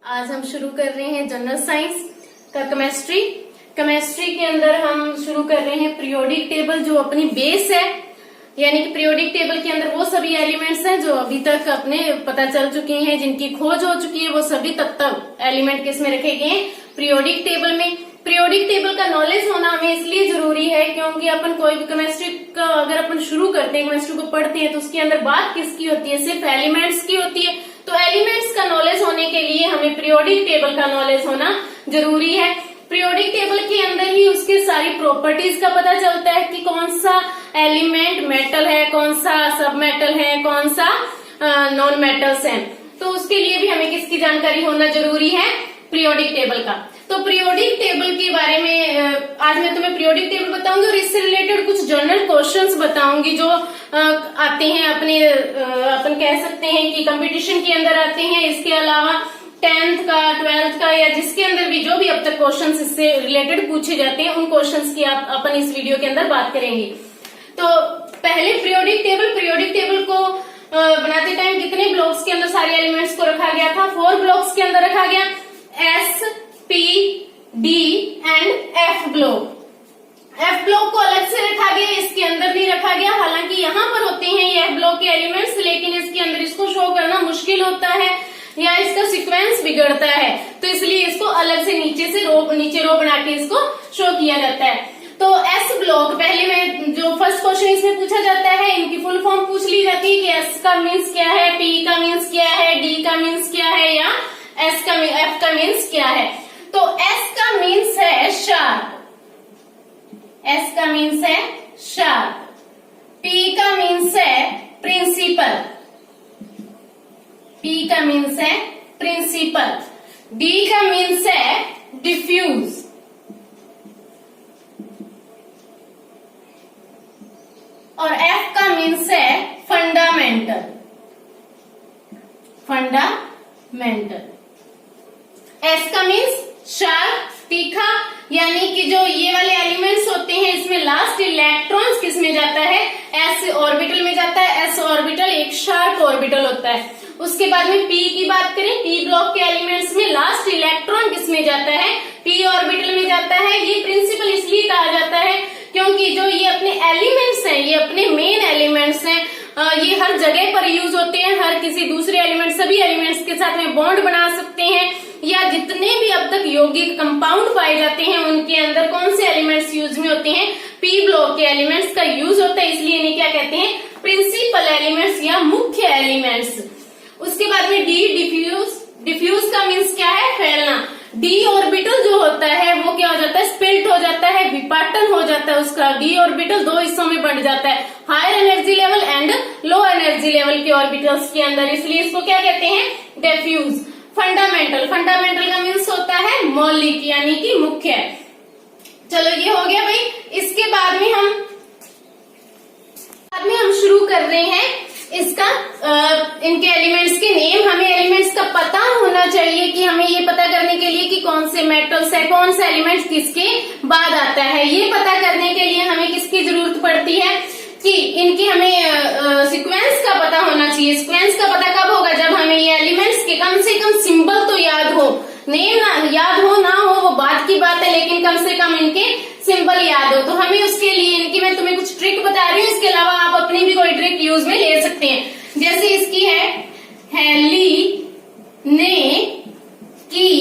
आज हम शुरू कर रहे हैं जनरल साइंस का केमिस्ट्री। केमिस्ट्री के अंदर हम शुरू कर रहे हैं पीरियोडिक टेबल, जो अपनी बेस है। यानी कि पीरियोडिक टेबल के अंदर वो सभी एलिमेंट्स हैं जो अभी तक अपने पता चल चुके हैं, जिनकी खोज हो चुकी है, वो सभी तब एलिमेंट किसमें रखे गए हैं, पीरियोडिक टेबल में। पीरियोडिक टेबल का नॉलेज होना हमें इसलिए जरूरी है क्योंकि अपन कोई भी केमिस्ट्री का अगर अपन शुरू करते हैं, केमिस्ट्री को पढ़ते हैं, तो उसके अंदर बात किसकी होती है, सिर्फ एलिमेंट्स की होती है। तो एलिमेंट्स का नॉलेज होने के लिए हमें पीरियोडिक टेबल का नॉलेज होना जरूरी है। पीरियोडिक टेबल के अंदर ही उसके सारी प्रॉपर्टीज का पता चलता है कि कौन सा एलिमेंट मेटल है, कौन सा सब मेटल है, कौन सा नॉन मेटल्स है। तो उसके लिए भी हमें किसकी जानकारी होना जरूरी है, पीरियोडिक टेबल का। तो पीरियोडिक टेबल के बारे में आज मैं तुम्हें पीरियोडिक टेबल बताऊंगी और इससे रिलेटेड कुछ जनरल क्वेश्चंस बताऊंगी जो आते हैं अपने अपन कह सकते हैं कि कंपटीशन के अंदर आते हैं। इसके अलावा 10th का 12th का या जिसके अंदर भी जो भी अब तक क्वेश्चंस इससे रिलेटेड पूछे जाते हैं, उन क्वेश्चंस की अपन इस वीडियो के अंदर बात करेंगे। तो पहले पीरियोडिक टेबल को बनाते टाइम कितने ब्लॉक्स के अंदर सारे एलिमेंट्स को रखा गया था, 4 ब्लॉक्स के अंदर रखा गया, S, P, D and F block. F block को अलग से रखा गया, इसके अंदर नहीं रखा गया। हालांकि यहाँ पर होते हैं ये F ब्लॉक के एलिमेंट्स, लेकिन इसके अंदर इसको शो करना मुश्किल होता है या इसका सीक्वेंस बिगड़ता है, तो इसलिए इसको अलग से नीचे रो बना के इसको शो किया जाता है। तो S ब्लॉक पहले में जो फर्स्ट क्वेश्चन इसमें पूछा जाता है, इनकी फुल फॉर्म पूछ ली जाती है कि S का मीन्स क्या है, P का मीन्स क्या है, D का मीन्स क्या है या F का मीन्स क्या है। तो S का मीन्स है शार्प, S का मीन्स है शार्प, P का मीन्स है प्रिंसिपल, P का मीन्स है प्रिंसिपल, D का मीन्स है डिफ्यूज और F का मीन्स है फंडामेंटल। S का मीन्स शार्प, तीखा, यानी कि जो ये वाले एलिमेंट्स होते हैं इसमें लास्ट इलेक्ट्रॉन्स किसमें जाता है, S ऑर्बिटल में जाता है। S ऑर्बिटल एक शार्प ऑर्बिटल होता है। उसके बाद में P की बात करें, P ब्लॉक के एलिमेंट्स में लास्ट इलेक्ट्रॉन किसमें जाता है, P ऑर्बिटल में जाता है। ये प्रिंसिपल इसलिए कहा जाता है क्योंकि जो ये अपने एलिमेंट्स हैं, ये अपने मेन एलिमेंट्स हैं, ये हर जगह पर यूज होते हैं। हर किसी दूसरे एलिमेंट, सभी एलिमेंट्स के साथ में बॉन्ड बना सकते हैं, या जितने भी अब तक यौगिक कंपाउंड पाए जाते हैं उनके अंदर कौन से एलिमेंट्स यूज में होते हैं, P ब्लॉक के एलिमेंट्स का यूज होता है। इसलिए इन्हें क्या कहते हैं, प्रिंसिपल एलिमेंट्स या मुख्य एलिमेंट्स। उसके बाद में D डिफ्यूज का मीन्स क्या है, फैलना। D ऑर्बिटल जो होता है वो क्या हो जाता है, स्प्लिट हो जाता है, विपाटन हो जाता है उसका। D ऑर्बिटल 2 हिस्सों में बढ़ जाता है, higher energy level and low energy level के ऑर्बिटल्स के अंदर, इसलिए इसको क्या कहते हैं, डिफ्यूज। फंडामेंटल का मीन्स होता है मौलिक, यानी कि मुख्य। चलो ये हो गया भाई। इसके बाद में हम शुरू कर रहे हैं इसका इनके एलिमेंट्स के नेम। हमें एलिमेंट्स का पता होना चाहिए कि हमें ये पता करने के लिए कि कौन से मेटल्स है, कौन सा एलिमेंट किसके बाद आता है। ये पता करने के लिए हमें किसकी जरूरत पड़ती है कि इनकी हमें सीक्वेंस का पता होना चाहिए। सीक्वेंस का पता कब होगा, जब हमें ये एलिमेंट्स के कम से कम सिंबल तो याद हो। नेम याद हो ना हो वो बात की बात है, लेकिन कम से कम इनके सिंबल याद हो। तो हमें उसके लिए इनकी मैं तुम्हें कुछ ट्रिक बता रही हूँ, इसके अलावा आप अपनी भी कोई ट्रिक यूज में ले सकते हैं। जैसे इसकी है हेली ने की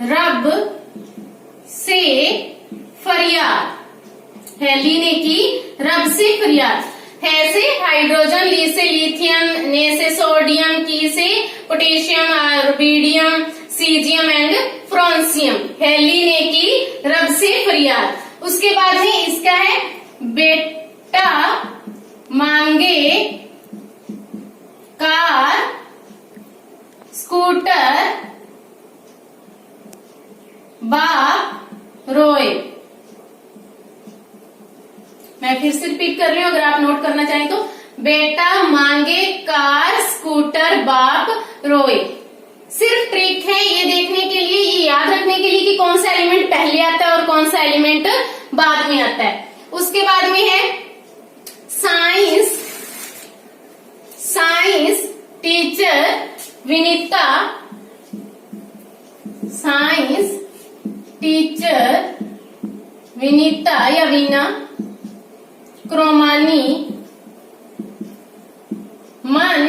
रब से फरियाद, हेली ने की रब से फरियाद। है से हाइड्रोजन, ली से लिथियम, ने से सोडियम, की से potassium, rubidium, caesium and francium. हेली ने की रब से फरियाद। उसके बाद में इसका है बेटा मांगे कार स्कूटर बाप रोए। मैं फिर से रिपीट कर रही हूँ, अगर आप नोट करना चाहें तो। बेटा मांगे कार स्कूटर बाप रोए। सिर्फ ट्रिक है ये देखने के लिए, ये याद रखने के लिए कि कौन सा एलिमेंट पहले आता है और कौन सा एलिमेंट बाद में आता है। उसके बाद में है science teacher Vinita science teacher Vinita या वीना क्रोमानी मन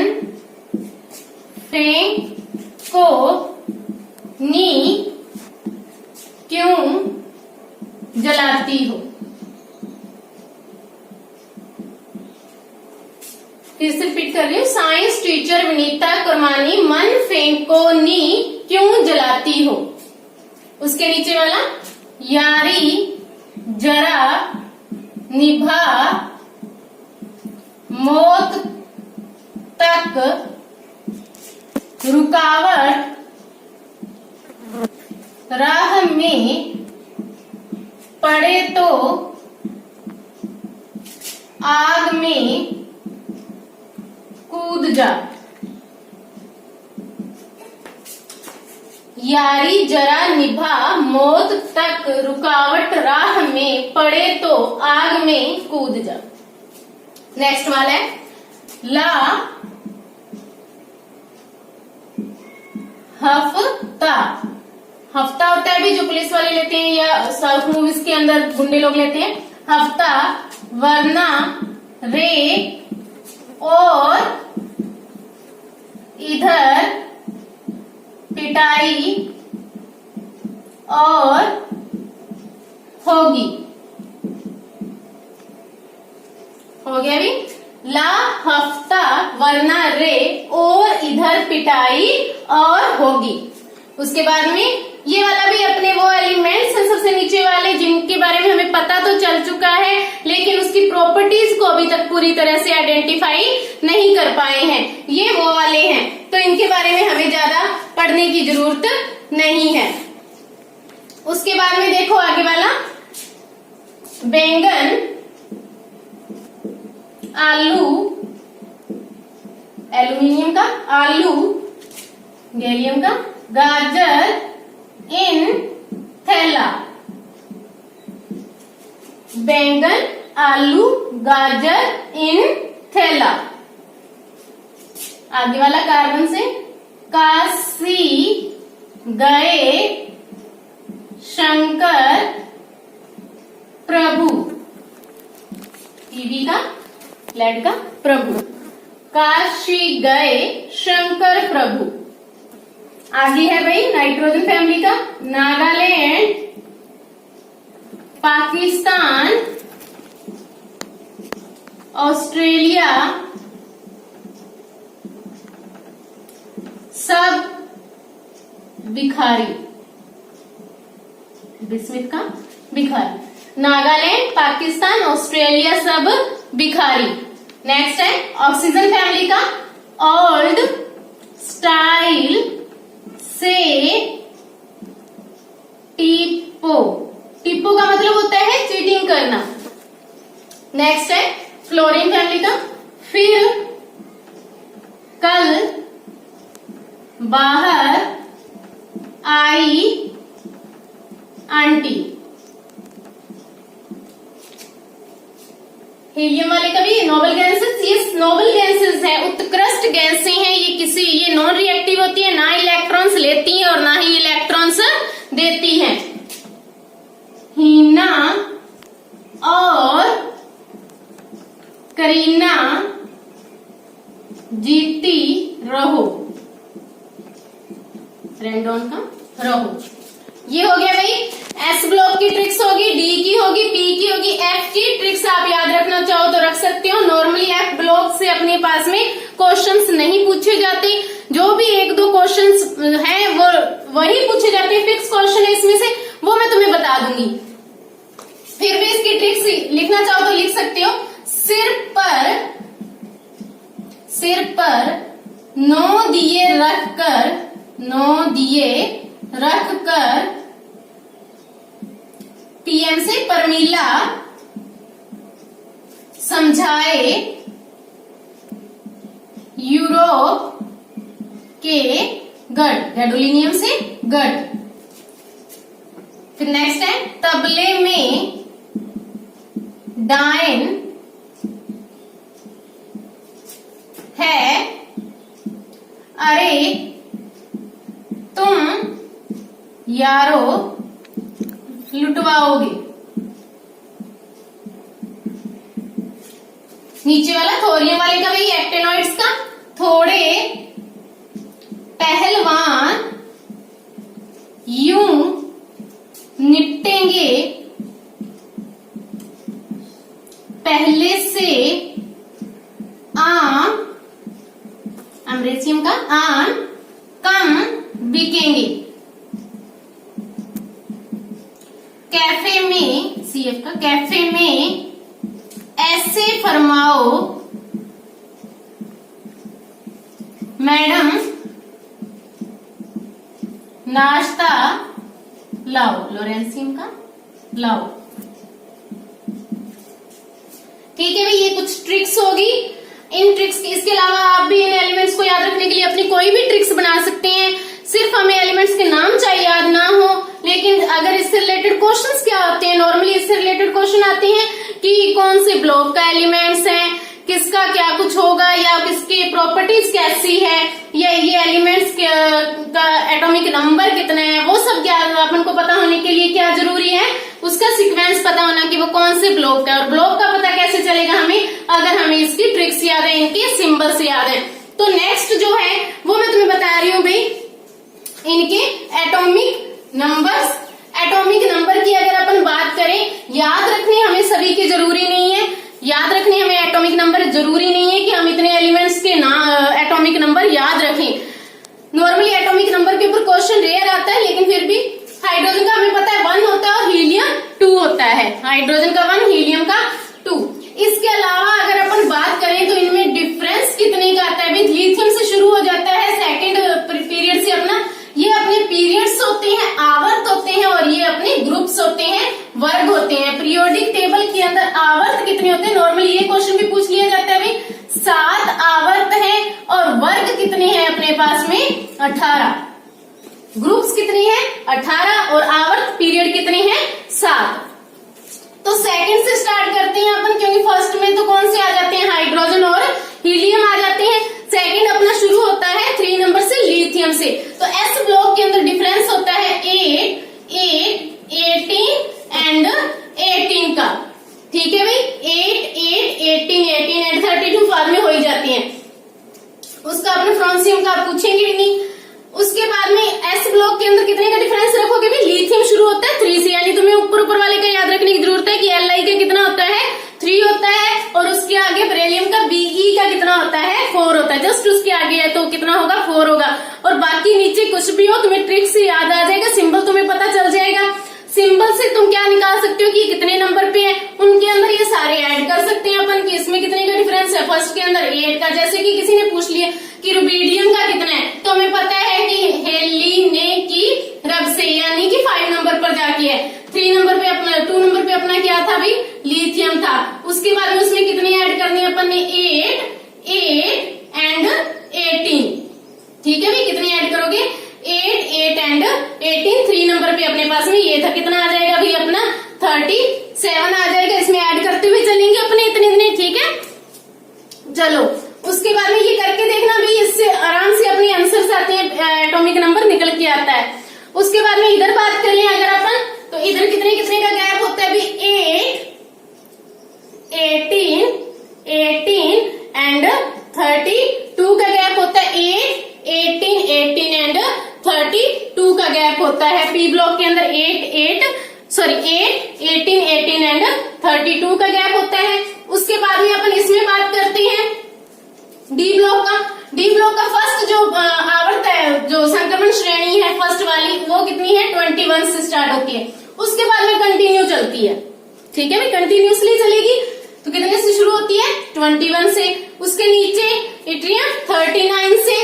फेंको नी क्यों जलाती हो। फिर से रिपीट कर रही हूँ, साइंस टीचर विनीता कुरमानी मन फेंकोनी क्यों जलाती हो। उसके नीचे वाला, यारी जरा निभा मौत तक रुकावट राह में पड़े तो आग में कूद जा। यारी जरा निभा मौत तक रुकावट राह में पड़े तो आग में कूद जा। नेक्स्ट वाला है, ला हफ्ता। हफ्ता होता है भी जो पुलिस वाले लेते हैं या साउथ मूवीज के अंदर गुंडे लोग लेते हैं। हफ्ता वरना रे और इधर पिटाई और होगी। हो गया भी, ला हफ्ता वरना रे और इधर पिटाई और होगी। उसके बाद में ये वाला भी अपने वो एलिमेंट्स हैं सबसे नीचे वाले जिनके बारे में हमें पता तो चल चुका है, लेकिन उसकी प्रॉपर्टीज को अभी तक पूरी तरह से आइडेंटिफाई नहीं कर पाए हैं। ये वो वाले हैं, तो इनके बारे में हमें ज्यादा पढ़ने की जरूरत नहीं है। उसके बाद में देखो आगे वाला, बैंगन आलू, एल्यूमिनियम का, आलू गैलियम का, गाजर इन थैला। बैंगन आलू गाजर इन थैला। आगे वाला कार्बन से, काशी गए शंकर प्रभु। टीवी का, लेड का, प्रभु। काशी गए शंकर प्रभु। आगे है भाई नाइट्रोजन फैमिली का, नागालैंड पाकिस्तान ऑस्ट्रेलिया सब भिखारी। बिस्मित का भिखारी। नागालैंड पाकिस्तान ऑस्ट्रेलिया सब भिखारी। नेक्स्ट है ऑक्सीजन फैमिली का, ओल्ड स्टाइल से टिप्पो। टिप्पो का मतलब होता है चीटिंग करना। नेक्स्ट है फ्लोरीन फैमिली का, फिर कल बाहर आई आंटी। हीलियम वाले का भी नोबल गैसेस, ये नोबल गैसेस है, उत्कृष्ट गैसें हैं। ये नॉन रिएक्टिव होती है, ना इलेक्ट्रॉन्स लेती हैं और ना ही इलेक्ट्रॉन्स देती हैं। हीना और करीना जीती रहो। रेंडोन का रहो। ये हो गया भाई एस ब्लॉक की ट्रिक्स होगी, डी की होगी, पी की होगी, एफ की ट्रिक्स आप याद रखना चाहो तो रख सकते हो। नॉर्मली एफ ब्लॉक से अपने पास में क्वेश्चंस नहीं पूछे जाते, जो भी एक दो क्वेश्चंस हैं वो वही पूछे जाते हैं, फिक्स क्वेश्चन है इसमें से, वो मैं तुम्हें बता दूंगी। फिर भी इसकी ट्रिक्स लिखना चाहो तो लिख सकते हो। सिर पर 9 दिए रख कर पीएम से परमीला समझाए यूरोप के गढ़, गैडोलिनियम से गढ़। फिर नेक्स्ट है तबले में डायन है, अरे तुम यारो लुटवाओगे। नीचे वाला थोरियम वाले का भाई एक्टेनॉइड्स का, थोड़े पहलवान यूं निपटेंगे पहले से आम, अमरेशियम का आम कम बिकेंगे। कैफे में, सीएफ का कैफे में ऐसे फरमाओ मैडम नाश्ता लाओ, लोरेंसियम का लाओ। ठीक है भाई, ये कुछ ट्रिक्स होगी। इन ट्रिक्स की, इसके अलावा आप भी इन एलिमेंट्स को याद रखने के लिए अपनी कोई भी ट्रिक्स बना सकते हैं। सिर्फ हमें एलिमेंट्स के नाम चाहिए याद ना हो, लेकिन अगर इससे रिलेटेड क्वेश्चंस क्या होते हैं, नॉर्मली इससे रिलेटेड क्वेश्चन आते हैं कि कौन से ब्लॉक का एलिमेंट्स है, किसका क्या कुछ होगा, या किसकी प्रॉपर्टीज कैसी है, या ये एलिमेंट्स का एटॉमिक नंबर कितना है, वो सब क्या अपन को पता होने के लिए क्या जरूरी है, उसका सीक्वेंस पता होना कि वो कौन से ब्लॉक का है। और ब्लॉक का पता कैसे चलेगा हमें, अगर हमें इसकी ट्रिक्स याद है, इनके सिंबल्स याद है। तो नेक्स्ट जो है वो मैं तुम्हें बता रही हूँ भाई, इनके एटॉमिक नंबर्स। एटॉमिक नंबर की अगर अपन बात करें, याद रखने हमें सभी के जरूरी नहीं है, याद रखने हमें एटॉमिक नंबर जरूरी नहीं है कि हम इतने एलिमेंट्स के एटॉमिक नंबर याद रखें। नॉर्मली एटॉमिक नंबर के ऊपर क्वेश्चन रेयर आता है, लेकिन फिर भी हाइड्रोजन का हमें पता है 1 होता है और हीलियम 2 होता है। हाइड्रोजन का 1, हीलियम का 2। इसके अलावा अगर अपन बात करें तो इनमें डिफरेंस कितने का आता है भाई, लिथियम से शुरू हो जाता है सेकेंड पीरियड से अपना, ये अपने पीरियड्स होते हैं, आवर्त होते हैं, और ये अपने ग्रुप्स होते हैं, वर्ग होते हैं। पीरियोडिक टेबल के अंदर आवर्त कितने होते हैं, नॉर्मली ये क्वेश्चन भी पूछ लिया जाता है भाई, 7 आवर्त है, और वर्ग कितने हैं अपने पास में 18। ग्रुप्स कितने हैं 18, और आवर्त पीरियड कितने हैं 7। तो सेकंड से स्टार्ट करते हैं अपन, क्योंकि फर्स्ट में तो कौन से आ जाते हैं, हाइड्रोजन और हीलियम आ जाते हैं। सेकंड अपना शुरू होता है 3 नंबर से, लिथियम से। तो एस ब्लॉक के अंदर डिफरेंस होता है 8, 18 एंड 18 का। ठीक है भाई, 8, 18 एंड 32 बाद में हो ही जाती हैं। उसका अपने फ्रांसियम का पूछेंगे भी नहीं। उसके बाद में एस ब्लॉक के अंदर कितने का डिफरेंस रखोगे भी, लिथियम शुरू होता है 3 से, यानी तुम्हें ऊपर वाले का याद रखने की जरूरत है कि Li का कितना होता है 3 होता है, और उसके आगे बेरिलियम का Be का कितना होता है 4 होता है। जस्ट उसके आगे है तो कितना होगा 4 होगा। और बाकी नीचे कुछ भी हो तुम्हें ट्रिक से याद आ जाएगा, सिंबल तुम्हें पता चल जाएगा। सिंबल से तुम क्या निकाल सकते हो कि कितने नंबर पे है, उनके अंदर ये सारे ऐड कर सकते हैं अपन कि इसमें कितने का डिफरेंस है। फर्स्ट के अंदर 8 का, जैसे कि किसी ने पूछ लिया कि रुबिडियम का कितना है, तो हमें पता है कि हेलिने की रब से, यानी कि 5 नंबर पर जाके है। 3 नंबर पे अपना, 2 नंबर पे अपना क्या था भाई, लिथियम था। उसके बाद में उसमें कितने ऐड करने अपन ने 8 एंड 18। ठीक है भाई, कितने ऐड करोगे 8 एंड 18। 3 नंबर पे अपने पास में ये था, कितना आ जाएगा भाई अपना 37 आ जाएगा। इसमें ऐड करते हुए चलेंगे अपने इतने। ठीक है, चलो उसके बाद में ये करके देखना भाई, इससे आराम से अपने आंसर्स आते हैं, एटॉमिक नंबर निकल के आता है। उसके बाद में इधर बात कर लें अगर अपन, तो इधर कितने का गैप होता है भाई 8, 18 एंड 32 का गैप होता है। 8, 18 एंड 32 का गैप होता है। पी ब्लॉक के अंदर 8, 18 एंड 32 का गैप होता है। उसके बाद में अपन इसमें बात करते हैं डी ब्लॉक का। डी ब्लॉक का फर्स्ट जो आवर्त है, जो संक्रमण श्रेणी है फर्स्ट वाली, वो कितनी है 21 से स्टार्ट होती है। उसके बाद में कंटिन्यू चलती है। ठीक है भाई, कंटिन्यूसली चलेगी। तो कितने से शुरू होती है 21 से। उसके नीचे इट्रियम 39 से।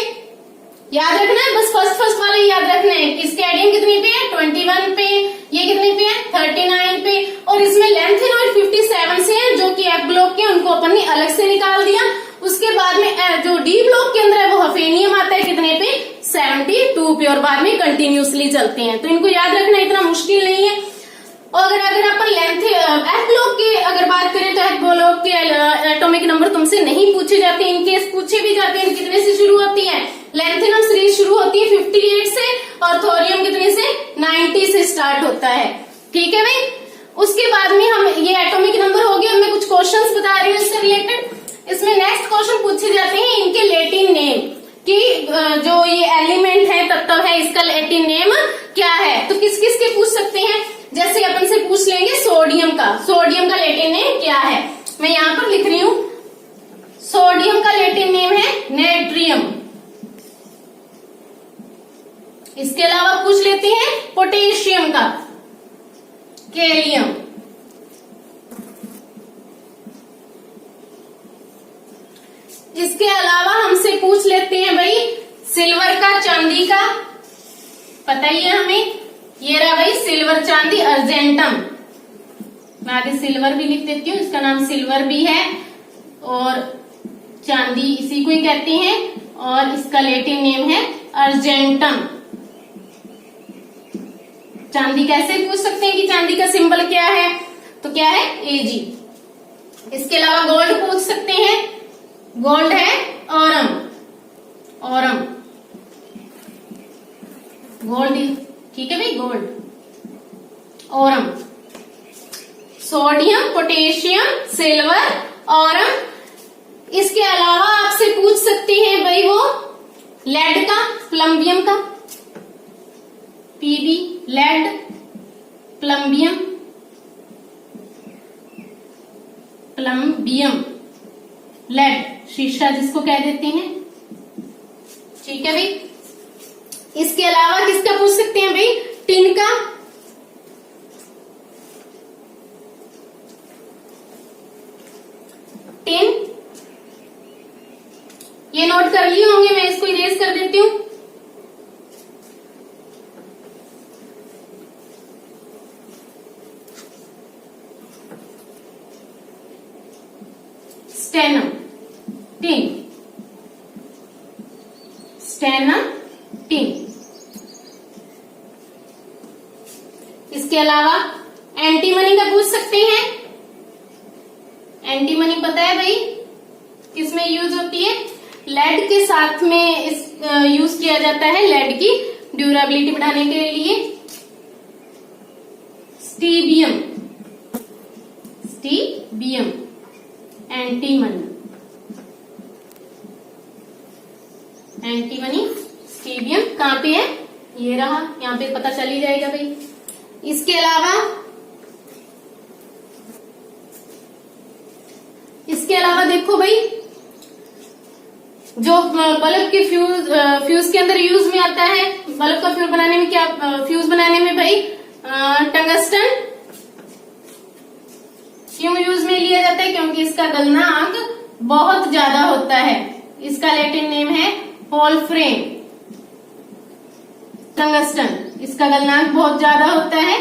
याद रखना है, बस फर्स्ट वाला याद रखना है। इसके एडियम कितने पे है 21 पे, ये कितने पे है 39 पे, और इसमें लेंथेनॉइड 57 से है, जो कि एफ ब्लॉक के, उनको अपन ने अलग से निकाल दिया। उसके बाद में जो डी ब्लॉक के अंदर है वो हफेनियम आता है कितने पे 72 पे, और बाद में कंटिन्यूसली चलते हैं। तो इनको याद रखना इतना मुश्किल नहीं है। और अगर अपन लेंथ एफ ब्लॉक की अगर बात करें तो एफ ब्लॉक के एटॉमिक नंबर तुमसे नहीं पूछे जाते, इनकेस पूछे भी जाते हैं कितने से शुरू होती है, लेंथेनम सीरीज शुरू होती होती है 58 से और थोरियम कितने से 90 से स्टार्ट होता है। ठीक है भाई। उसके बाद में हम ये एटॉमिक नंबर हो गया, मैं कुछ क्वेश्चंस बता रही हूँ इससे रिलेटेड। इसमें नेक्स्ट क्वेश्चन पूछे जाते हैं इनके लैटिन नेम कि जो ये एलिमेंट है, तत्व है, इसका लैटिन नेम क्या है। तो किस किस के पूछ सकते हैं, जैसे अपन से पूछ लेंगे सोडियम का। सोडियम का लैटिन नेम क्या है, मैं यहाँ पर लिख रही हूँ। सोडियम का लैटिन नेम है नेट्रियम। इसके अलावा पूछ लेते हैं पोटेशियम का, कैलियम। इसके अलावा हमसे पूछ लेते हैं भाई सिल्वर का, चांदी का, पता ही है हमें, ये रहा भाई सिल्वर, चांदी, अर्जेंटम। मैं आगे सिल्वर भी लिख देती हूँ, इसका नाम सिल्वर भी है और चांदी इसी को ही कहते हैं और इसका लैटिन नेम है अर्जेंटम। चांदी कैसे पूछ सकते हैं कि चांदी का सिंबल क्या है, तो क्या है Ag। इसके अलावा गोल्ड पूछ सकते हैं, गोल्ड है ऑरम, ऑरम गोल्ड। ठीक है भाई, gold, Aurum. Sodium, potassium, silver, Aurum. इसके अलावा आपसे पूछ सकते हैं भाई वो लेड का, प्लम्बियम का, पीबी, लेड, प्लम्बियम, प्लम्बियम, लेड, शीशा जिसको कह देते हैं। ठीक है भाई। इसके अलावा किसका पूछ सकते हैं भाई, टिन का, टिन। ये नोट कर लिए होंगे, मैं इसको इरेज कर देती हूँ। Stannum, tin, stannum, tin. इसके अलावा एंटीमनी का पूछ सकते हैं। एंटीमनी पता है भाई किसमें यूज होती है, लेड के साथ में इस यूज किया जाता है, लेड की ड्यूरेबिलिटी बढ़ाने के लिए। स्टीबियम, स्टीबियम, एंटीमनी, एंटीमनी, स्टीबियम कहाँ पे है, ये रहा, यहाँ पे पता चल ही जाएगा भाई। इसके अलावा देखो भाई जो बल्ब के फ्यूज के अंदर यूज में आता है, बल्ब का फ्यूज बनाने में क्या, फ्यूज बनाने में भाई टंगस्टन क्यों यूज में लिया जाता है, क्योंकि इसका गलनांक बहुत ज्यादा होता है। इसका लैटिन नेम है वोल्फ्रेम, टंगस्टन, इसका गलनांक बहुत ज्यादा होता है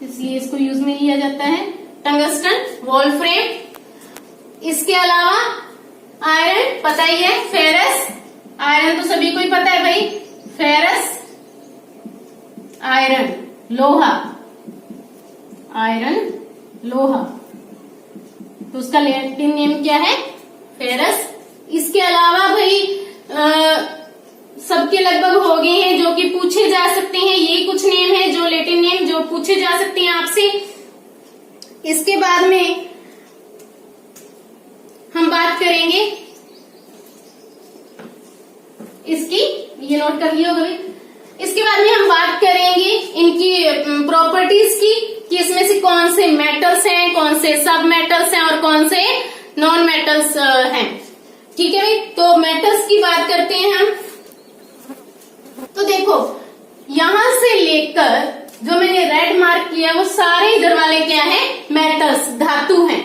इसलिए इसको यूज में लिया जाता है, टंगस्टन, वोल्फ्रेम। इसके अलावा आयरन पता ही है, फेरस, आयरन तो सभी को ही पता है भाई, फेरस, आयरन, लोहा, आयरन, लोहा, तो उसका लैटिन नेम क्या है, फेरस। इसके अलावा भाई सबके लगभग हो गए हैं जो कि पूछे जा सकते हैं, ये कुछ नेम है जो लैटिन नेम जो पूछे जा सकते हैं आपसे। इसके बाद में हम बात करेंगे इसकी, ये नोट कर लिया होगा भाई। इसके बाद में हम बात करेंगे इनकी प्रॉपर्टीज की कि इसमें से कौन से मेटल्स हैं, कौन से सब मेटल्स हैं और कौन से नॉन मेटल्स हैं। ठीक है भाई, तो मेटल्स की बात करते हैं हम। तो देखो यहां से लेकर जो मैंने रेड मार्क किया वो सारे इधर वाले क्या है, मेटल्स, धातु हैं।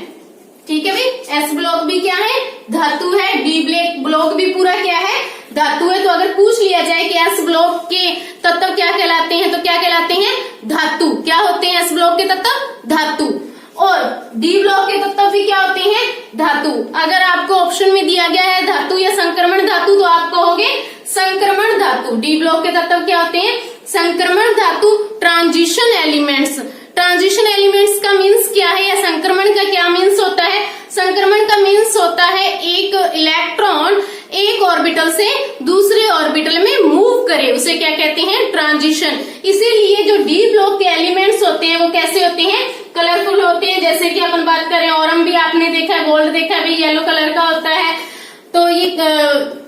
ठीक है भाई, एस ब्लॉक भी क्या है, धातु है, डी ब्लॉक भी पूरा क्या है, धातु है। तो अगर पूछ लिया जाए कि एस ब्लॉक के तत्व क्या कहलाते हैं, तो क्या कहलाते हैं, धातु। क्या होते हैं एस ब्लॉक के तत्व, धातु। और डी ब्लॉक के तत्व भी क्या होते हैं, धातु। अगर आपको ऑप्शन में दिया गया है धातु या संक्रमण धातु तो आप कहोगे संक्रमण धातु। डी ब्लॉक के तत्व क्या होते हैं, संक्रमण धातु, ट्रांजिशन एलिमेंट्स। ट्रांजिशन एलिमेंट्स का मीन्स क्या है या संक्रमण का क्या मीन्स होता है, संक्रमण का मीन्स होता है एक इलेक्ट्रॉन एक ऑर्बिटल से दूसरे ऑर्बिटल में मूव करे, उसे क्या कहते हैं, ट्रांजिशन। इसीलिए जो डी ब्लॉक के एलिमेंट्स होते हैं वो कैसे होते हैं, कलरफुल होते हैं। जैसे कि अपन बात करें ऑरम भी आपने देखा है, गोल्ड देखा है, येलो कलर का होता है। तो ये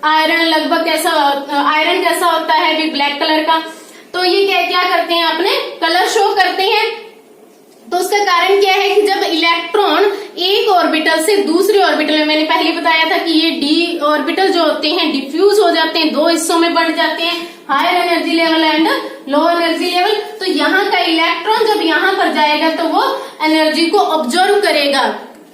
आयरन लगभग कैसा, आयरन कैसा होता है, भी ब्लैक कलर का। तो ये क्या करते हैं, अपने कलर शो करते हैं। तो उसका कारण क्या है कि जब इलेक्ट्रॉन एक ऑर्बिटल से दूसरे ऑर्बिटल में, मैंने पहले बताया था कि ये डी ऑर्बिटल जो होते हैं डिफ्यूज हो जाते हैं, दो हिस्सों में बढ़ जाते हैं, higher energy level and low energy level. तो यहाँ का इलेक्ट्रॉन जब यहाँ पर जाएगा तो वो एनर्जी को ऑब्जर्व करेगा,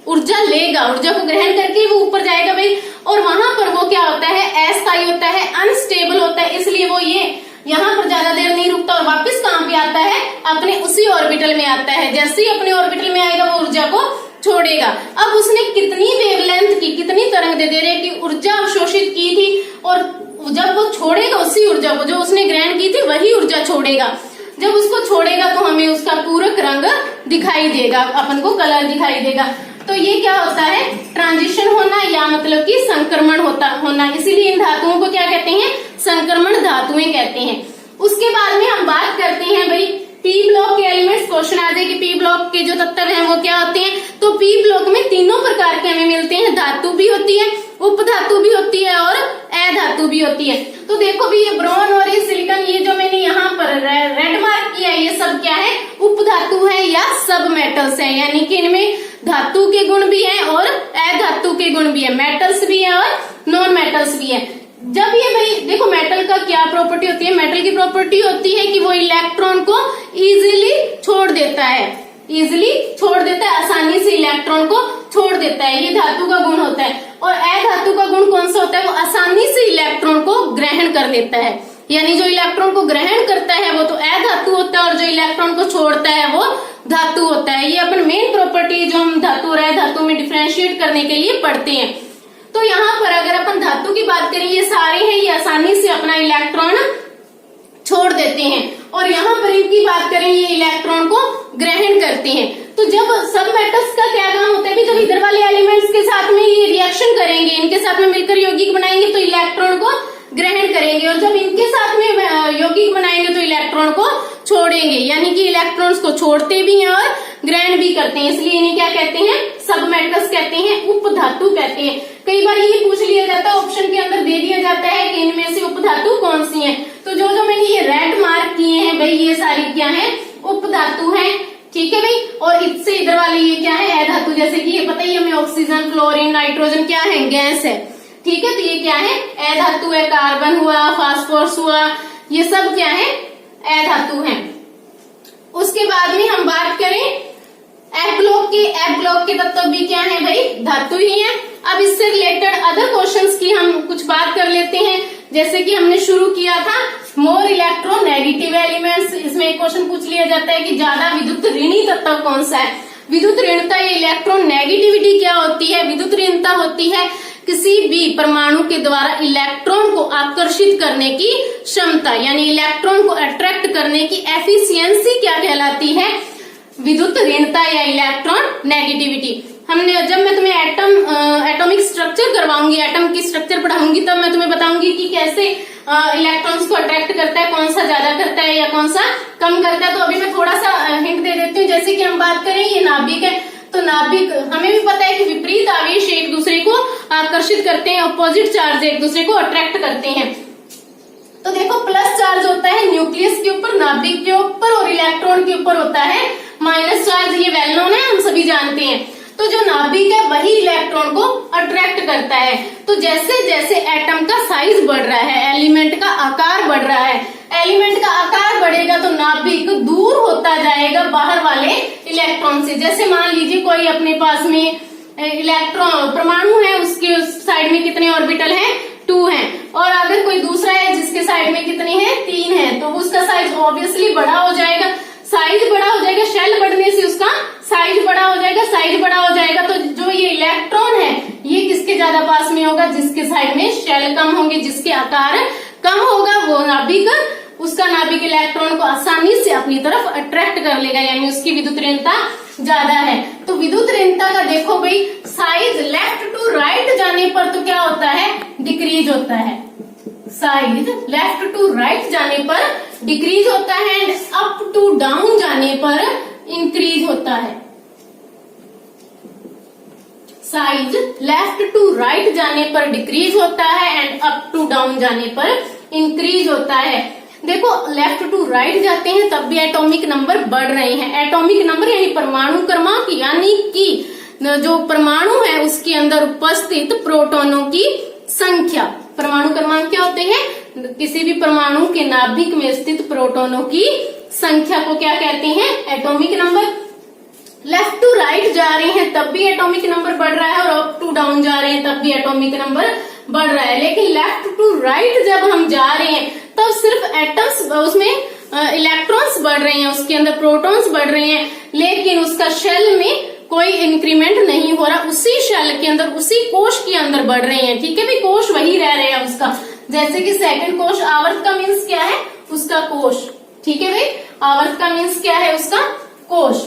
ऊर्जा लेगा, ऊर्जा को ग्रहण करके वो ऊपर जाएगा भाई। और वहां पर वो क्या होता है, अस्थायी होता है, अनस्टेबल होता है, इसलिए वो ये यहाँ पर ज्यादा देर नहीं रुकता और वापस कहाँ पे आता है, अपने उसी ऑर्बिटल में आता है। जैसे ही अपने ऑर्बिटल में आएगा वो ऊर्जा को छोड़ेगा। अब उसने कितनी वेवलेंथ की, कितनी तरंग दे रहे की ऊर्जा अवशोषित की थी, और जब वो छोड़ेगा उसी ऊर्जा को, जो उसने ग्रहण की थी वही ऊर्जा छोड़ेगा। जब उसको छोड़ेगा तो हमें उसका पूरक रंग दिखाई देगा, अपन को कलर दिखाई देगा। तो ये क्या होता है, ट्रांजिशन होना, या मतलब कि संक्रमण होना। इसीलिए इन धातुओं को क्या कहते हैं, संक्रमण धातुएं कहते हैं। उसके बाद में हम बात करते हैं भाई पी ब्लॉक के एलिमेंट्स। क्वेश्चन आ जाए कि पी ब्लॉक के जो तत्व हैं वो क्या होते हैं। तो पी ब्लॉक में तीनों प्रकार के हमें मिलते हैं, धातु भी होती है, उपधातु भी होती है और अधातु भी होती है। तो देखो भी ये ब्रोन और ये सिलिकॉन, ये जो मैंने यहाँ पर रेड मार्क किया है, ये सब क्या है, उपधातु है या सब मेटल्स है। यानी कि इनमें धातु के गुण भी है और अधातु के गुण भी है, मेटल्स भी है और नॉन मेटल्स भी है। जब ये भाई देखो मेटल का क्या प्रॉपर्टी होती है, मेटल की प्रॉपर्टी होती है कि वो इलेक्ट्रॉन को इजीली छोड़ देता है, इजीली छोड़ देता है, आसानी से इलेक्ट्रॉन को छोड़ देता है, ये धातु का गुण होता है। और अधातु का गुण कौन सा होता है, वो आसानी से इलेक्ट्रॉन को ग्रहण कर लेता है। यानी जो इलेक्ट्रॉन को ग्रहण करता है वो तो अधातु होता है और जो इलेक्ट्रॉन को छोड़ता है वो धातु होता है। ये अपन मेन प्रॉपर्टी जो हम धातु और अधातु में डिफरेंशिएट करने के लिए पढ़ते हैं। तो यहाँ पर अगर अपन धातु की बात करें, ये सारे हैं, ये आसानी से अपना इलेक्ट्रॉन छोड़ देते हैं। और यहाँ पर इनकी बात करें, ये इलेक्ट्रॉन को ग्रहण करते हैं। तो जब सब मेटल्स का क्या काम होता है, जब इधर वाले एलिमेंट्स के साथ में ये रिएक्शन करेंगे, इनके साथ में मिलकर यौगिक बनाएंगे तो इलेक्ट्रॉन को ग्रहण करेंगे, और जब इनके साथ में यौगिक बनाएंगे तो इलेक्ट्रॉन को छोड़ेंगे। यानी कि इलेक्ट्रॉन्स को छोड़ते भी हैं और ग्रहण भी करते हैं, इसलिए इन्हें क्या कहते हैं, सब मेटल्स कहते हैं, उपधातु कहते हैं। कई बार ये पूछ लिया जाता है, ऑप्शन के अंदर दे दिया जाता है कि इनमें से उपधातु कौन सी है। तो जो जो मैंने ये रेड मार्क किए हैं भाई, ये सारी क्या है, उपधातु है, ठीक है भाई। और इससे इधर वाले ये क्या है, अधातु। जैसे कि ये पता ही हमें, ऑक्सीजन, फ्लोरीन, नाइट्रोजन क्या है, गैस है, ठीक है। तो ये क्या है, अधातु है, कार्बन हुआ, फास्फोरस हुआ, ये सब क्या है, अधातु है। उसके बाद में हम बात करें एफ ब्लॉक के तत्व भी क्या है भाई, धातु ही है। अब इससे रिलेटेड अदर क्वेश्चंस की हम कुछ बात कर लेते हैं। जैसे कि हमने शुरू किया था मोर इलेक्ट्रोनेगेटिव एलिमेंट्स, इसमें एक क्वेश्चन पूछ लिया जाता है कि ज्यादा विद्युत ऋणी तत्व कौन सा है। विद्युत ऋणता, ये इलेक्ट्रॉन नेगेटिविटी क्या होती है, विद्युत ऋणता होती है किसी भी परमाणु के द्वारा इलेक्ट्रॉन को आकर्षित करने की क्षमता, यानी इलेक्ट्रॉन को अट्रैक्ट करने की एफिशिएंसी क्या कहलाती है, विद्युत ऋणता या इलेक्ट्रॉन नेगेटिविटी। हमने जब मैं तुम्हें एटॉमिक स्ट्रक्चर करवाऊंगी, एटम की स्ट्रक्चर पढ़ाऊंगी, तब मैं तुम्हें बताऊंगी कि कैसे इलेक्ट्रॉन्स को अट्रैक्ट करता है, कौन सा ज्यादा करता है या कौन सा कम करता है। तो अभी मैं थोड़ा सा हिंट दे देती हूँ। जैसे कि हम बात करें, ये नाभिक है, तो नाभिक हमें भी पता है कि विपरीत आवेश एक दूसरे को आकर्षित करते हैं, अपोजिट चार्ज एक दूसरे को अट्रैक्ट करते हैं। तो देखो प्लस चार्ज होता है न्यूक्लियस के ऊपर, नाभिक के ऊपर, और इलेक्ट्रॉन के ऊपर होता है माइनस चार्ज। ये वेल नोन है, हम सभी जानते हैं। तो जो नाभिक है वही इलेक्ट्रॉन को अट्रैक्ट करता है। तो जैसे जैसे एटम का साइज बढ़ रहा है, एलिमेंट का आकार बढ़ रहा है, एलिमेंट का आकार बढ़ेगा तो नाभिक दूर होता जाएगा बाहर वाले इलेक्ट्रॉन से। जैसे मान लीजिए कोई अपने पास में इलेक्ट्रॉन परमाणु है, उसके उस साइड में कितने ऑर्बिटल हैं, 2 हैं, और अगर कोई दूसरा है जिसके साइड में कितने हैं, 3 हैं, तो उसका साइज ऑब्वियसली बड़ा हो जाएगा। साइज बड़ा हो जाएगा, शेल बढ़ने से उसका साइज बड़ा हो जाएगा, साइज बड़ा हो जाएगा। तो जो ये इलेक्ट्रॉन है ये किसके ज्यादा पास में होगा, जिसके साइड में शेल कम होंगे, जिसके आकार कम होगा, वो नाभिक, उसका नाभिक इलेक्ट्रॉन को आसानी से अपनी तरफ अट्रैक्ट कर लेगा, यानी उसकी विद्युत ऋणता ज्यादा है। तो विद्युत ऋणता का देखो भाई, साइज लेफ्ट टू राइट जाने पर तो क्या होता है, डिक्रीज होता है। साइज लेफ्ट टू राइट जाने पर डिक्रीज होता है एंड अप टू डाउन जाने पर इंक्रीज होता है। साइज लेफ्ट टू राइट जाने पर डिक्रीज होता है एंड अप टू डाउन जाने पर इंक्रीज होता है। देखो लेफ्ट टू राइट जाते हैं तब भी एटॉमिक नंबर बढ़ रहे हैं। एटॉमिक नंबर यानी परमाणु क्रमांक, यानी कि जो परमाणु है उसके अंदर उपस्थित प्रोटॉनों की संख्या। परमाणु क्रमांक क्या होते हैं, किसी भी परमाणु के नाभिक में स्थित प्रोटॉनों की संख्या को क्या कहते हैं, atomic number. Left to right जा रहे हैं तब भी एटॉमिक नंबर बढ़ रहा है और अप टू डाउन जा रहे हैं तब भी एटॉमिक नंबर बढ़ रहा है। लेकिन लेफ्ट टू राइट जब हम जा रहे हैं तब सिर्फ एटम्स, उसमें इलेक्ट्रॉन्स बढ़ रहे हैं, उसके अंदर प्रोटॉन्स बढ़ रहे हैं, लेकिन उसका शेल में कोई इंक्रीमेंट नहीं हो रहा, उसी शेल के अंदर, उसी कोश के अंदर बढ़ रहे हैं। ठीक है भाई, कोश वही रह रहे हैं उसका। जैसे कि सेकंड कोश, आवर्त का मीन्स क्या है, उसका कोश। ठीक है भाई, आवर्त का मीन्स क्या है, उसका कोश।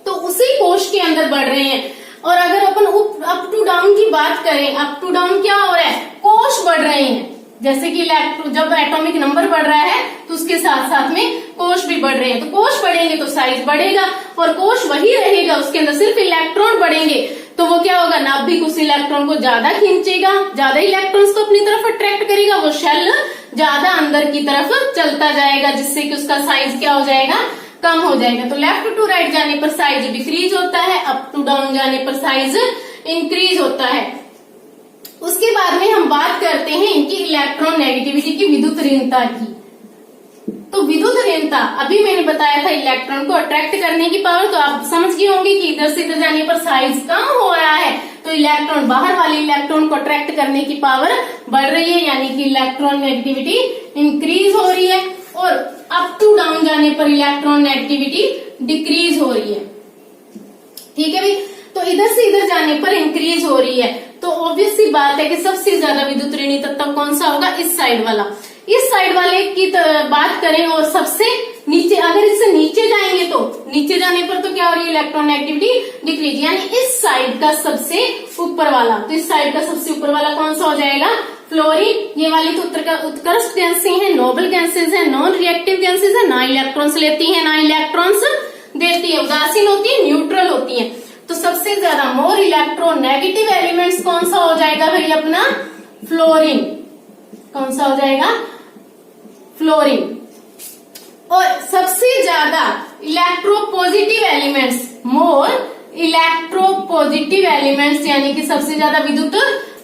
तो उसी कोश के अंदर बढ़ रहे हैं। और अगर अपन अप टू डाउन की बात करें, अप टू डाउन क्या हो रहा है, कोश बढ़ रहे हैं। जैसे कि जब एटॉमिक नंबर बढ़ रहा है तो उसके साथ साथ में कोश भी बढ़ रहे हैं। तो कोश बढ़ेंगे तो साइज बढ़ेगा, और कोश वही रहेगा, उसके अंदर सिर्फ इलेक्ट्रॉन बढ़ेंगे तो वो क्या होगा, नाभिक उस इलेक्ट्रॉन को ज्यादा खींचेगा, ज्यादा इलेक्ट्रॉन्स को अपनी तरफ अट्रैक्ट करेगा, वो शेल ज्यादा अंदर की तरफ चलता जाएगा, जिससे कि उसका साइज क्या हो जाएगा, कम हो जाएगा। तो लेफ्ट टू राइट जाने पर साइज डिक्रीज होता है, अप टू डाउन जाने पर साइज इंक्रीज होता है। उसके बाद में हम बात करते हैं इनकी इलेक्ट्रॉन नेगेटिविटी की, विद्युत ऋणता की। तो विद्युत ऋणता, अभी मैंने बताया था इलेक्ट्रॉन को अट्रैक्ट करने की पावर, तो आप समझ गए होंगे कि इधर से इधर जाने पर साइज कम हो रहा है, तो इलेक्ट्रॉन, बाहर वाले इलेक्ट्रॉन को अट्रैक्ट करने की पावर बढ़ रही है, यानी कि इलेक्ट्रॉन नेगेटिविटी इंक्रीज हो रही है। और अप टू डाउन जाने पर इलेक्ट्रॉन नेगेटिविटी डिक्रीज हो रही है। ठीक है भाई, तो इधर से इधर जाने पर इंक्रीज हो रही है। तो ऑब्वियस सी बात है कि सबसे ज्यादा विद्युत ऋणी तत्व कौन सा होगा, इस साइड वाला। इस साइड वाले की बात करें और सबसे नीचे, अगर इससे नीचे जाएंगे तो नीचे जाने पर तो क्या हो रही है, इलेक्ट्रॉन नेगेटिविटी डिक्रीज, यानी इस साइड का सबसे ऊपर वाला। तो इस साइड का सबसे ऊपर वाला कौन सा हो जाएगा, फ्लोरीन। ये वाली तो उत्कृष्ट गैसें हैं, नोबल गैसेज है, नॉन रिएक्टिव गैसेज है, ना इलेक्ट्रॉन्स लेती है ना इलेक्ट्रॉन्स देती है, उदासीन होती है, न्यूट्रल होती है। तो सबसे ज्यादा मोर इलेक्ट्रोनेगेटिव एलिमेंट्स कौन सा हो जाएगा भाई, अपना फ्लोरीन। कौन सा हो जाएगा, फ्लोरीन। और सबसे ज्यादा electropositive elements, more electropositive elements, यानी कि सबसे ज्यादा विद्युत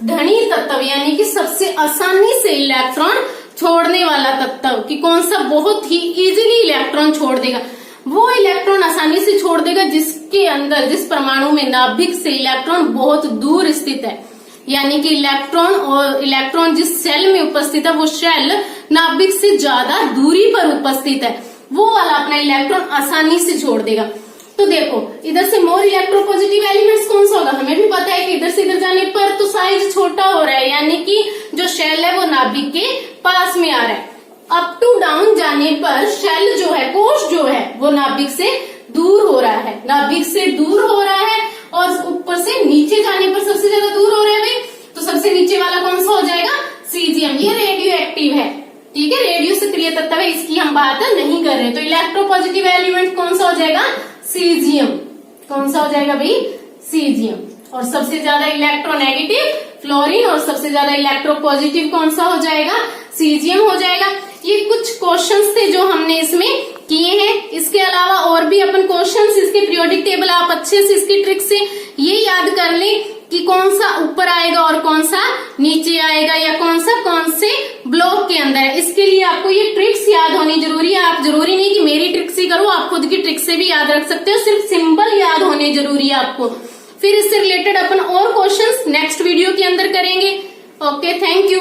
धनी तत्व, यानी कि सबसे आसानी से इलेक्ट्रॉन छोड़ने वाला तत्व, कि कौन सा बहुत ही इजीली इलेक्ट्रॉन छोड़ देगा, वो इलेक्ट्रॉन आसानी से छोड़ देगा जिसके अंदर, जिस परमाणु में नाभिक से इलेक्ट्रॉन बहुत दूर स्थित है। यानी कि इलेक्ट्रॉन जिस शेल में उपस्थित है, वो शेल नाभिक से ज्यादा दूरी पर उपस्थित है, वो वाला अपना इलेक्ट्रॉन आसानी से छोड़ देगा। तो देखो इधर से मोर इलेक्ट्रोपॉजिटिव एलिमेंट्स कौन सा होगा, हमें भी पता है कि इधर से इधर जाने पर तो साइज छोटा हो रहा है, यानी कि जो शेल है वो नाभिक के पास में आ रहा है। अप टू डाउन जाने पर शेल जो है, कोश जो है, वो नाभिक से दूर हो रहा है, नाभिक से दूर हो रहा है। और ऊपर से नीचे जाने पर सबसे ज्यादा दूर हो रहा है भाई, तो सबसे नीचे वाला कौन सा हो जाएगा, सीजियम। ये रेडियो एक्टिव है, ठीक है, रेडियो सक्रिय तत्व है, इसकी हम बात नहीं कर रहे। तो इलेक्ट्रोपॉजिटिव एलिमेंट कौन सा हो जाएगा, सीजियम। कौन सा हो जाएगा भाई, सीजियम। और सबसे ज्यादा इलेक्ट्रोनेगेटिव फ्लोरीन, और सबसे ज्यादा इलेक्ट्रोपॉजिटिव कौन सा हो जाएगा, सीजियम हो जाएगा। ये कुछ क्वेश्चंस थे जो हमने इसमें किए हैं। इसके अलावा और भी अपन क्वेश्चंस, इसके पीरियोडिक टेबल आप अच्छे से इसकी ट्रिक से ये याद कर लें कि कौन सा ऊपर आएगा और कौन सा नीचे आएगा, या कौन से ब्लॉक के अंदर है। इसके लिए आपको ये ट्रिक्स याद होनी जरूरी है। आप जरूरी नहीं कि मेरी ट्रिक से करो, आप खुद की ट्रिक से भी याद रख सकते हो, सिर्फ सिंबल याद होने जरूरी है आपको। फिर इससे रिलेटेड अपन और क्वेश्चंस नेक्स्ट वीडियो के अंदर करेंगे। Okay, thank you.